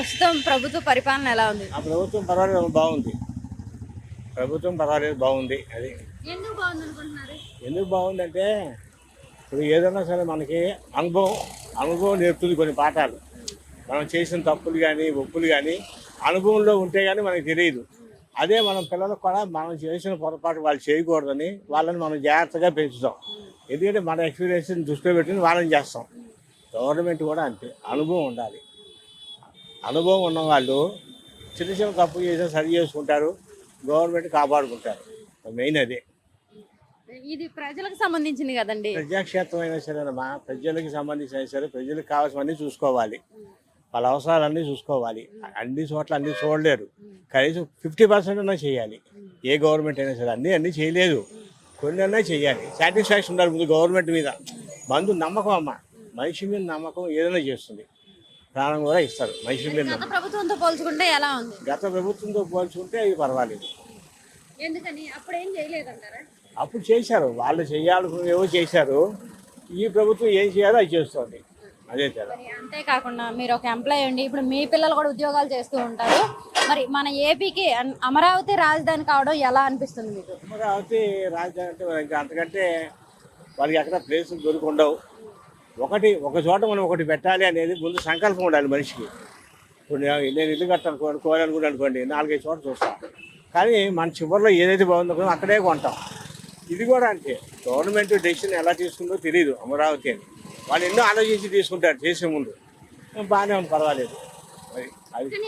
ప్రస్తుతం ప్రభుత్వ పరిపాలన ఎలా ఉంది? ఆ ప్రభుత్వం పర్వాలేదు, బాగుంది. ప్రభుత్వం పర్వాలేదు, బాగుంది. అది ఎందుకు బాగుంది అనుకుంటున్నారు? ఎందుకు బాగుందంటే ఇప్పుడు ఏదైనా సరే మనకి అనుభవం నేర్పుతుంది కొన్ని పాఠాలు. మనం చేసిన తప్పులు కానీ ఒప్పులు కానీ అనుభవంలో ఉంటే కానీ మనకు తెలియదు. అదే మనం పిల్లలకు కూడా మనం చేసిన పొరపాటు వాళ్ళు చేయకూడదని వాళ్ళని మనం జాగ్రత్తగా పెంచుతాం. ఎందుకంటే మన ఎక్స్పీరియన్స్ని దృష్టిలో పెట్టుకుని వాళ్ళని చేస్తాం. గవర్నమెంట్ కూడా అంతే, అనుభవం ఉండాలి. అనుభవం ఉన్నవాళ్ళు చిన్న చిన్న తప్పు చేసినా సరి చేసుకుంటారు, గవర్నమెంట్ కాపాడుకుంటారు. మెయిన్ అదే. ఇది ప్రజలకు సంబంధించింది కదండి. ప్రజాక్షేత్రం అయినా సరేనమ్మా, ప్రజలకి సంబంధించిన సరే ప్రజలకు కావాల్సినవన్నీ చూసుకోవాలి, వాళ్ళ అవసరాలన్నీ చూసుకోవాలి. అన్ని చోట్ల అన్నీ చూడలేరు, కనీసం 50% అన్నా చేయాలి. ఏ గవర్నమెంట్ అయినా సరే అన్నీ చేయలేదు, కొన్ని అన్నా చేయాలి. సాటిస్ఫాక్షన్ ఉండాలి ముందు గవర్నమెంట్ మీద. నమ్మకం అమ్మ, మనిషి మీద నమ్మకం ఏదైనా చేస్తుంది, ప్రాణం కూడా ఇస్తారు మనిషి మీద. గత ప్రభుత్వంతో పోల్చుకుంటే ఎలా ఉంది? గత ప్రభుత్వంతో పోల్చుకుంటే ఇది పర్వాలేదు. ఎందుకని అప్పుడు ఏం చేయలేదంటారా? అప్పుడు చేశారు, వాళ్ళు చేయాలనుకునేవో చేశారు. ఈ ప్రభుత్వం ఏం చేయాలో అది చేస్తుంది, అదే తేడా. అంతేకాకుండా మీరు ఒక ఎంప్లాయీ అండి, ఇప్పుడు మీ పిల్లలు కూడా ఉద్యోగాలు చేస్తూ ఉంటారు. మరి మన ఏపీకి అమరావతి రాజధాని కావడం ఎలా అనిపిస్తుంది మీకు? అమరావతి రాజధాని అంటే ఇంకా అంతకంటే వాళ్ళకి ఎక్కడ ప్లేసులు దొరుకుండవు. ఒక చోట మనం ఒకటి పెట్టాలి అనేది ముందు సంకల్పం ఉండాలి మనిషికి. ఇప్పుడు నేను ఇల్లు కోరాలనుకోండి అనుకోండి, 4-5 చోట్ల చూస్తాం, కానీ మన చివరిలో ఏదైతే బాగుందో అక్కడే కొంటాం. ఇది కూడా అంతే, గవర్నమెంట్ డెసిషన్ ఎలా తీసుకుందో తెలియదు అమరావతి అని. వాళ్ళు ఎన్నో ఆలోచించి తీసుకుంటారు చేసే ముందు. బాగానే ఉంది, పర్వాలేదు. అది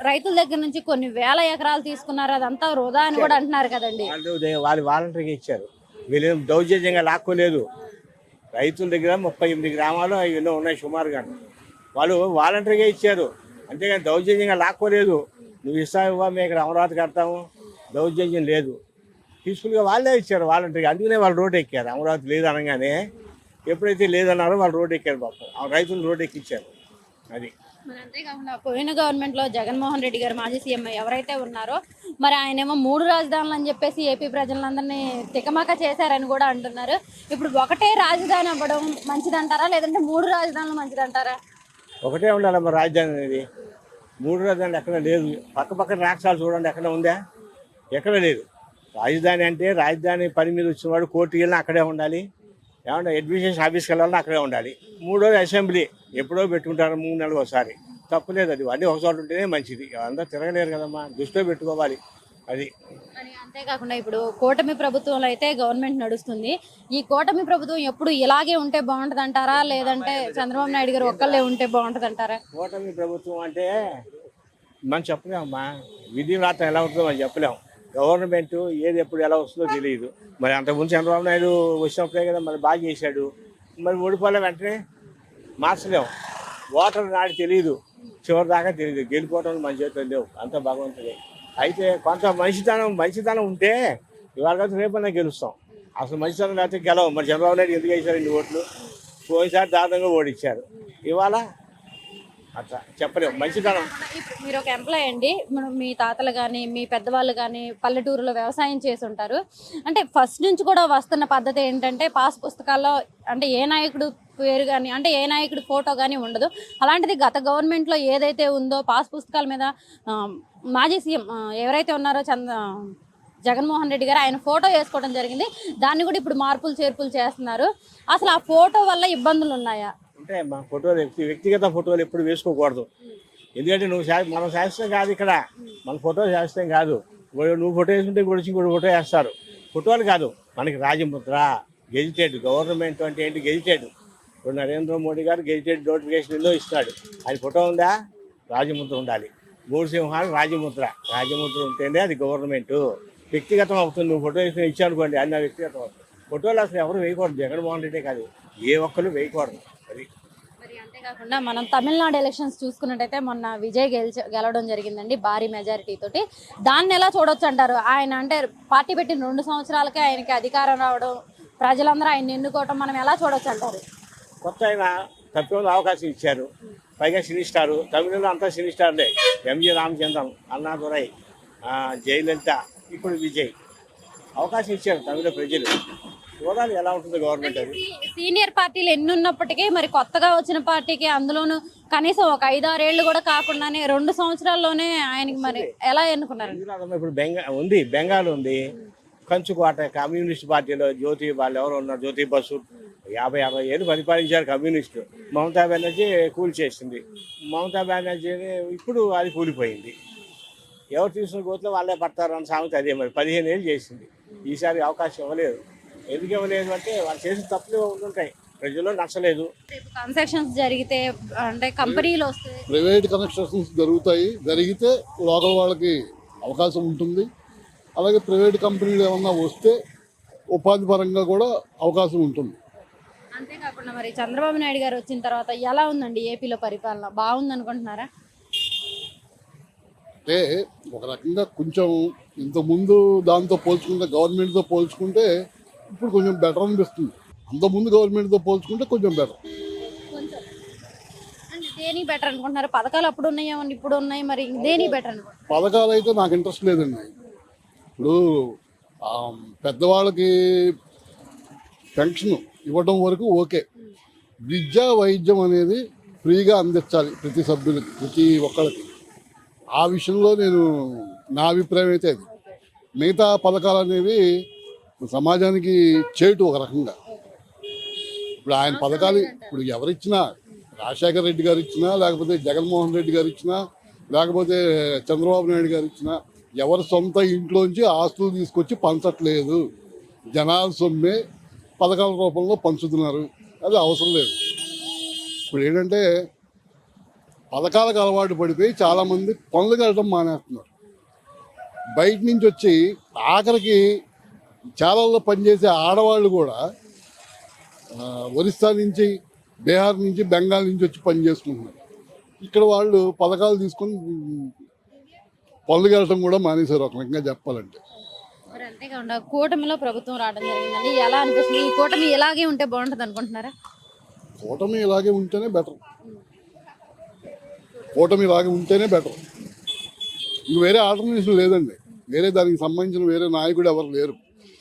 రైతుల దగ్గర నుంచి కొన్ని వేల ఎకరాలు తీసుకున్నారు, అదంతా వృధా అని కూడా అంటున్నారు కదండి. వాళ్ళు వాలంటరీగా ఇచ్చారు, వీళ్ళు దౌర్జన్యంగా లాక్కోలేదు. రైతుల దగ్గర 38 గ్రామాలు ఎన్నో ఉన్నాయి సుమారుగా, వాళ్ళు వాలంటరీగా ఇచ్చారు, అంతేగాని దౌర్జన్యంగా లాక్కోలేదు. నువ్వు ఇస్తావా, మేము ఇక్కడ అమరావతి కడతాము, దౌర్జన్యం లేదు. పీస్ఫుల్గా వాళ్ళే ఇచ్చారు వాలంటరీగా. అందుకనే వాళ్ళు రోడ్డు ఎక్కారు. అమరావతి లేదు అనగానే ఎప్పుడైతే లేదన్నారో వాళ్ళు రోడ్డు ఎక్కారు పాపం, రైతులు రోడ్డు ఎక్కిచ్చారు. అది మరి అంతేకాకుండా పోయిన గవర్నమెంట్లో జగన్మోహన్ రెడ్డి గారు మాజీ సీఎం ఎవరైతే ఉన్నారో, మరి ఆయనేమో 3 రాజధానులు అని చెప్పేసి ఏపీ ప్రజలందరినీ తికమక చేశారని కూడా అంటున్నారు. ఇప్పుడు ఒకటే రాజధాని అవ్వడం మంచిదంటారా, లేదంటే 3 రాజధానులు మంచిదంటారా? ఒకటే ఉండాలమ్మా రాజధాని అనేది. 3 రాజధానులు ఎక్కడ లేదు. పక్కన రాష్ట్రాలు చూడండి, ఎక్కడ ఉందా? ఎక్కడ లేదు. రాజధాని అంటే రాజధాని పని మీద వచ్చిన వాడు కోర్టుకి వెళ్ళినా అక్కడే ఉండాలి, ఏమన్నా అడ్మినిస్ట్రేషన్ ఆఫీస్కి వెళ్ళాలన్నా అక్కడే ఉండాలి. 3వది అసెంబ్లీ, ఎప్పుడో పెట్టుకుంటారు 3 నెలలకు ఒకసారి, తప్పులేదు. అది అన్నీ ఒక చోట ఉంటేనే మంచిది, అందరూ తిరగలేరు కదమ్మా, దృష్టిలో పెట్టుకోవాలి. అది అంతేకాకుండా ఇప్పుడు కూటమి ప్రభుత్వంలో అయితే గవర్నమెంట్ నడుస్తుంది. ఈ కూటమి ప్రభుత్వం ఎప్పుడు ఇలాగే ఉంటే బాగుంటుంది అంటారా, లేదంటే చంద్రబాబు నాయుడు గారు ఒక్కళ్ళే ఉంటే బాగుంటుంది అంటారా? కూటమి ప్రభుత్వం అంటే మనం చెప్పలేమమ్మా, విధి వ్రాతం ఎలా ఉంటుందో మనం చెప్పలేము. గవర్నమెంట్ ఏది ఎప్పుడు ఎలా వస్తుందో తెలియదు. మరి అంతకుముందు చంద్రబాబు నాయుడు వచ్చినప్పుడే కదా మరి బాగా చేశాడు, మరి ఓడిపోలే వెంటనే మార్చలేము. ఓటర్ నాడు తెలియదు, చివరి దాకా తెలియదు. గెలిపోవటం మన చేతిలో లేవు, అంత భగవంతుడే. అయితే కొంత మంచితనం ఉంటే ఇవాళ కదా రేపన్నా గెలుస్తాం. అసలు మంచితనం లేకపోతే గెలవం. మరి చంద్రబాబు నాయుడు ఎందుకు వేశారు 2 ఓట్లు? పోయినసారి దారుణంగా ఓడించారు, ఇవాళ అట్లా చెప్పలేము మంచితనం. మీరు ఒక ఎంప్లాయీ అండి, మీ తాతలు కానీ మీ పెద్దవాళ్ళు కానీ పల్లెటూరులో వ్యవసాయం చేసి ఉంటారు. అంటే ఫస్ట్ నుంచి కూడా వస్తున్న పద్ధతి ఏంటంటే పాస్ పుస్తకాల్లో అంటే ఏ నాయకుడు పేరు కానీ అంటే ఏ నాయకుడు ఫోటో కానీ ఉండదు. అలాంటిది గత గవర్నమెంట్లో ఏదైతే ఉందో పాస్ పుస్తకాల మీద మాజీ సీఎం ఎవరైతే ఉన్నారో జగన్మోహన్ రెడ్డి గారు ఆయన ఫోటో వేసుకోవడం జరిగింది. దాన్ని కూడా ఇప్పుడు మార్పులు చేర్పులు చేస్తున్నారు. అసలు ఆ ఫోటో వల్ల ఇబ్బందులు ఉన్నాయా? అంటే మా ఫోటోలు వ్యక్తిగత ఫోటోలు ఎప్పుడు వేసుకోకూడదు. ఎందుకంటే మనం శాస్త్రం కాదు ఇక్కడ, మన ఫోటో శాస్త్రం కాదు. నువ్వు ఫోటో వేసుకుంటే ఇంకోటి ఫోటో వేస్తారు. ఫోటోలు కాదు, మనకి రాజముద్ర, గెజిటెడ్. గవర్నమెంట్ అంటే ఏంటి? గెజిటెడ్. ఇప్పుడు నరేంద్ర మోడీ గారు గెజిటెడ్ నోటిఫికేషన్ ఇస్తాడు, ఆయన ఫోటో ఉందా? రాజముద్ర ఉండాలి. 3 సింహాలు రాజముద్ర ఉంటేనే అది గవర్నమెంట్. వ్యక్తిగతం అవుతుంది. నువ్వు ఫోటో వేసుకుని ఇచ్చానుకోండి, అది నా వ్యక్తిగతం అవుతుంది. ఫోటోలు అసలు ఎవరు వేయకూడదు, జగన్మోహన్ రెడ్డే కాదు, ఏ ఒక్కరు వేయకూడదు. అది మరి అంతేకాకుండా మనం తమిళనాడు ఎలక్షన్స్ చూసుకున్నట్టయితే మొన్న విజయ్ గెలవడం జరిగిందండి భారీ మెజారిటీ తోటి. దాన్ని ఎలా చూడొచ్చు అంటారు? ఆయన అంటే పార్టీ పెట్టిన 2 సంవత్సరాలకే ఆయనకి అధికారం రావడం, ప్రజలందరూ ఆయన ఎన్నుకోవడం మనం ఎలా చూడొచ్చు అంటారు? కొత్త ఆయన తప్పకుండా అవకాశం ఇచ్చారు, పైగా సినీ స్టారు. తమిళంలో అంతా సినీ స్టార్లే. ఎంజి రామచంద్రన్, అన్నాదురై, జయలలిత, ఇప్పుడు విజయ్. అవకాశం ఇచ్చారు తమిళ ప్రజలు. చూడాలి ఎలా ఉంటుంది గవర్నమెంట్. అది సీనియర్ పార్టీలు ఎన్ని ఉన్నప్పటికీ మరి కొత్తగా వచ్చిన పార్టీకి అందులోనూ కనీసం ఒక 5-6 ఏళ్ళు కూడా కాకుండానే 2 సంవత్సరాల్లోనే ఆయనకి మరి ఎలా ఎన్నుకున్నారు? ఇప్పుడు బెంగాల్ ఉంది, కంచుకోట కమ్యూనిస్ట్ పార్టీలో జ్యోతి వాళ్ళు ఎవరు ఉన్నారు, జ్యోతి బసు 50-60 ఏళ్ళు పరిపాలించారు కమ్యూనిస్టు. మమతా బెనర్జీ కూల్చేసింది. మమతా బెనర్జీని ఇప్పుడు అది కూలిపోయింది. ఎవరు తీసుకున్న గోతులో వాళ్ళే పడతారు అన్న సామెత అదే. మరి 15 ఏళ్ళు చేసింది. ఈసారి అవకాశం ఇవ్వలేదు. ఎందుకు ఇవ్వలేదు అంటే వాళ్ళు చేసిన తప్పులు ఉంటుంటాయి, ప్రజల్లో నచ్చలేదు. రేపు కన్స్ట్రక్షన్స్ జరిగితే అంటే కంపెనీలు వస్తే ప్రైవేట్ కన్స్ట్రక్షన్స్ జరిగితే లోకల్ వాళ్ళకి అవకాశం ఉంటుంది. అలాగే ప్రైవేట్ కంపెనీలు ఏమన్నా వస్తే ఉపాధి పరంగా కూడా అవకాశం ఉంటుంది. అంతేకాకుండా మరి చంద్రబాబు నాయుడు గారు వచ్చిన తర్వాత ఎలా ఉందండి ఏపీలో పరిపాలన? బాగుంది అనుకుంటున్నారా? అంటే ఒక రకంగా కొంచెం ఇంతకుముందు దాంతో పోల్చుకుంటే, గవర్నమెంట్తో పోల్చుకుంటే ఇప్పుడు కొంచెం బెటర్ అనిపిస్తుంది. అంతకుముందు గవర్నమెంట్తో పోల్చుకుంటే కొంచెం బెటర్. అంటే దేని బెటర్ అనుకుంటున్నారు? పథకాలు అప్పుడు ఉన్నాయో ఇప్పుడు ఉన్నాయి, మరి దేని బెటర్ అనుకుంటున్నారు? పథకాలు అయితే నాకు ఇంట్రెస్ట్ లేదండి. ఇప్పుడు పెద్దవాళ్ళకి పెన్షన్ ఇవ్వడం వరకు ఓకే. విద్య వైద్యం అనేది ఫ్రీగా అందించాలి ప్రతి సభ్యులకి, ప్రతి ఒక్కళ్ళకి. ఆ విషయంలో నా అభిప్రాయం అయితే అది. మిగతా పథకాలు అనేవి సమాజానికి చేటు ఒక రకంగా. ఇప్పుడు ఆయన పథకాలు ఇప్పుడు ఎవరిచ్చినా, రాజశేఖర రెడ్డి గారు ఇచ్చినా, లేకపోతే జగన్మోహన్ రెడ్డి గారు ఇచ్చినా, లేకపోతే చంద్రబాబు నాయుడు గారు ఇచ్చినా, ఎవరి సొంత ఇంట్లోంచి ఆస్తులు తీసుకొచ్చి పంచట్లేదు. జనాల సొమ్మే పథకాల రూపంలో పంచుతున్నారు. అది అవసరం లేదు. ఇప్పుడు ఏంటంటే పథకాలకు అలవాటు పడిపోయి చాలామంది పనులకు వెళ్ళడం మానేస్తున్నారు. బయట నుంచి వచ్చి ఆఖరికి చాలాల్లో పనిచేసే ఆడవాళ్ళు కూడా ఒరిస్సా నుంచి, బీహార్ నుంచి, బెంగాల్ నుంచి వచ్చి పని చేసుకుంటున్నారు. ఇక్కడ వాళ్ళు పథకాలు తీసుకొని పనులకు వెళ్ళడం కూడా మానేశారు ఒక రకంగా చెప్పాలంటే. మరి అంతేకాకుండా కూటమిలో ప్రభుత్వం రావడం జరిగిందండి, ఎలా అనిపిస్తుంది? ఈ కూటమి ఇలాగే ఉంటే బాగుంటుంది అనుకుంటున్నారా? కూటమి ఇలాగే ఉంటేనే బెటర్. కూటమి ఇలాగే ఉంటేనే బెటర్. ఇంక వేరే ఆల్టర్నేషన్ లేదండి. వేరే దానికి సంబంధించిన వేరే నాయకుడు ఎవరు లేరు.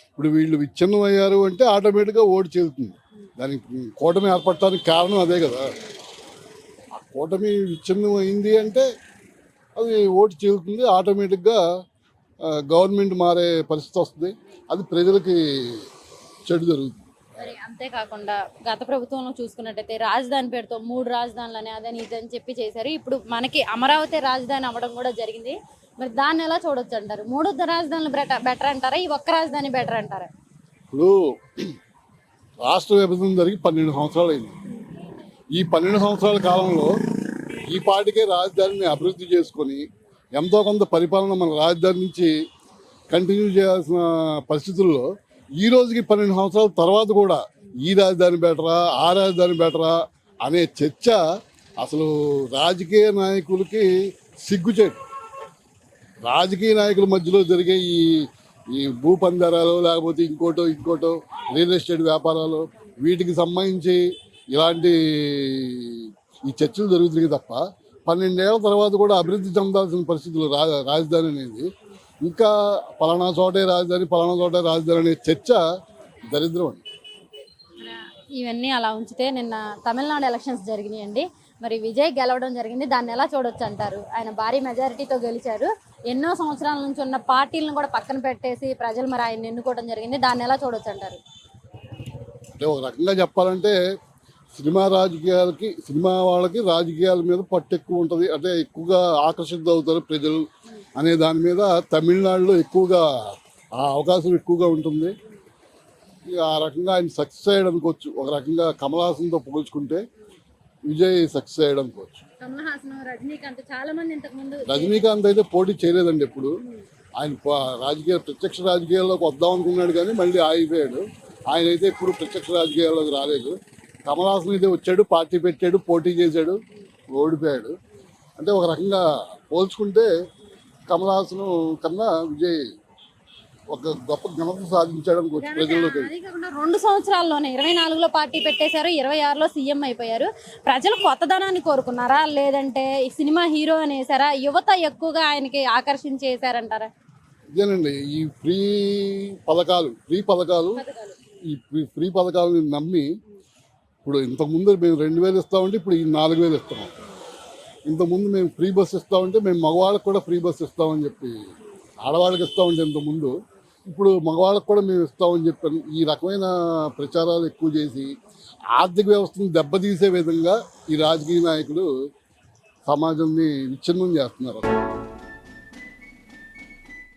ఇప్పుడు వీళ్ళు విచ్ఛిన్నం అయ్యారు అంటే ఆటోమేటిక్గా ఓటు చేరుతుంది. దానికి కూటమి ఏర్పడటానికి కారణం అదే కదా. ఆ కూటమి విచ్ఛిన్నం అయింది అంటే అది ఓటు చేరుతుంది. ఆటోమేటిక్గా గవర్నమెంట్ మారే పరిస్థితి వస్తుంది. అది ప్రజలకి చెడు జరుగుతుంది. మరి అంతేకాకుండా గత ప్రభుత్వంలో చూసుకున్నట్టయితే రాజధాని పేరుతో 3 రాజధానులని అదని ఇదని చెప్పి చేశారు. ఇప్పుడు మనకి అమరావతి రాజధాని అవ్వడం కూడా జరిగింది. మరి దాన్ని ఎలా చూడొచ్చు అంటారు? 3 రాజధానులు బెటర్ అంటారా, ఈ ఒక్క రాజధాని బెటర్ అంటారా? ఇప్పుడు రాష్ట్ర విభజన జరిగి 12 సంవత్సరాలు అయింది. ఈ 12 సంవత్సరాల కాలంలో ఈ పార్టీకే రాజధానిని అభివృద్ధి చేసుకొని ఎంతో కొంత పరిపాలన మన రాజధాని నుంచి కంటిన్యూ చేయాల్సిన పరిస్థితుల్లో ఈ రోజుకి 12 సంవత్సరాల తర్వాత కూడా ఈ రాజధాని బెటరా, ఆ రాజధాని బెటరా అనే చర్చ అసలు రాజకీయ నాయకులకి సిగ్గుచేటు. రాజకీయ నాయకుల మధ్యలో జరిగే ఈ భూపందారాలు, లేకపోతే ఇంకోటో రియల్ ఎస్టేట్ వ్యాపారాలు, వీటికి సంబంధించి ఇలాంటి ఈ చర్చలు జరుగుతున్నాయి తప్ప 12 ఏళ్ల తర్వాత కూడా అభివృద్ధి చెందాల్సిన పరిస్థితులు రాజధాని అనేది ఇంకా పలానా చోటే రాజధాని అనే చర్చ దరిద్రం అండి. ఇవన్నీ అలా ఉంచితే నిన్న తమిళనాడు ఎలక్షన్స్ జరిగినాయండి. మరి విజయ్ గెలవడం జరిగింది, దాన్ని ఎలా చూడొచ్చు అంటారు? ఆయన భారీ మెజారిటీతో గెలిచారు. ఎన్నో సంవత్సరాల నుంచి ఉన్న పార్టీలను కూడా పక్కన పెట్టేసి ప్రజలు మరి ఆయన ఎన్నుకోవడం జరిగింది, దాన్ని ఎలా చూడొచ్చు అంటారు? అంటే ఒక రకంగా చెప్పాలంటే సినిమా వాళ్ళకి రాజకీయాల మీద పట్టు ఎక్కువ ఉంటుంది. అంటే ఎక్కువగా ఆకర్షితులవుతారు ప్రజలు అనే దాని మీద తమిళనాడులో ఎక్కువగా ఆ అవకాశం ఎక్కువగా ఉంటుంది. ఆ రకంగా ఆయన సక్సెస్ అయ్యాడు అనుకోవచ్చు. ఒక రకంగా కమల్ హాసన్తో పోల్చుకుంటే విజయ్ సక్సెస్ అయ్యాడు అనుకోవచ్చు. రజనీకాంత్ అయితే పోటీ చేయలేదండి ఎప్పుడు. ఆయన ప్రత్యక్ష రాజకీయాల్లోకి వద్దాం అనుకున్నాడు కానీ మళ్ళీ ఆగిపోయాడు. ఆయన అయితే ఎప్పుడు ప్రత్యక్ష రాజకీయాల్లోకి రాలేదు. కమల్ హాసన్ అయితే వచ్చాడు, పార్టీ పెట్టాడు, పోటీ చేశాడు, ఓడిపోయాడు. అంటే ఒక రకంగా పోల్చుకుంటే కమల్ హాసన్ కన్నా విజయ్ ఒక గొప్ప ఘనత సాధించాడు అనుకోవచ్చు ప్రజల్లోకి. 2 సంవత్సరాల్లోనే 24లో పార్టీ పెట్టేశారు, 26లో సీఎం అయిపోయారు. ప్రజలు కొత్తదనాన్ని కోరుకున్నారా, లేదంటే సినిమా హీరో అనేసారా, యువత ఎక్కువగా ఆయనకి ఆకర్షించేసారంటారా? ఇదేనండి ఈ ఫ్రీ పథకాలు ఈ ఫ్రీ పథకాలను నమ్మి ఇప్పుడు ఇంతకుముందు మేము 2000 ఇస్తామంటే ఇప్పుడు ఈ 4000 ఇస్తున్నాం. ఇంతకుముందు మేము ఫ్రీ బస్ ఇస్తామంటే మేము మగవాళ్ళకి కూడా ఫ్రీ బస్ ఇస్తామని చెప్పి ఆడవాళ్ళకి ఇస్తామంటే ఇంతకుముందు ఇప్పుడు మగవాళ్ళకి కూడా మేము ఇస్తామని చెప్పి ఈ రకమైన ప్రచారాలు ఎక్కువ చేసి ఆర్థిక వ్యవస్థను దెబ్బతీసే విధంగా ఈ రాజకీయ నాయకులు సమాజాన్ని విచ్ఛిన్నం చేస్తున్నారు.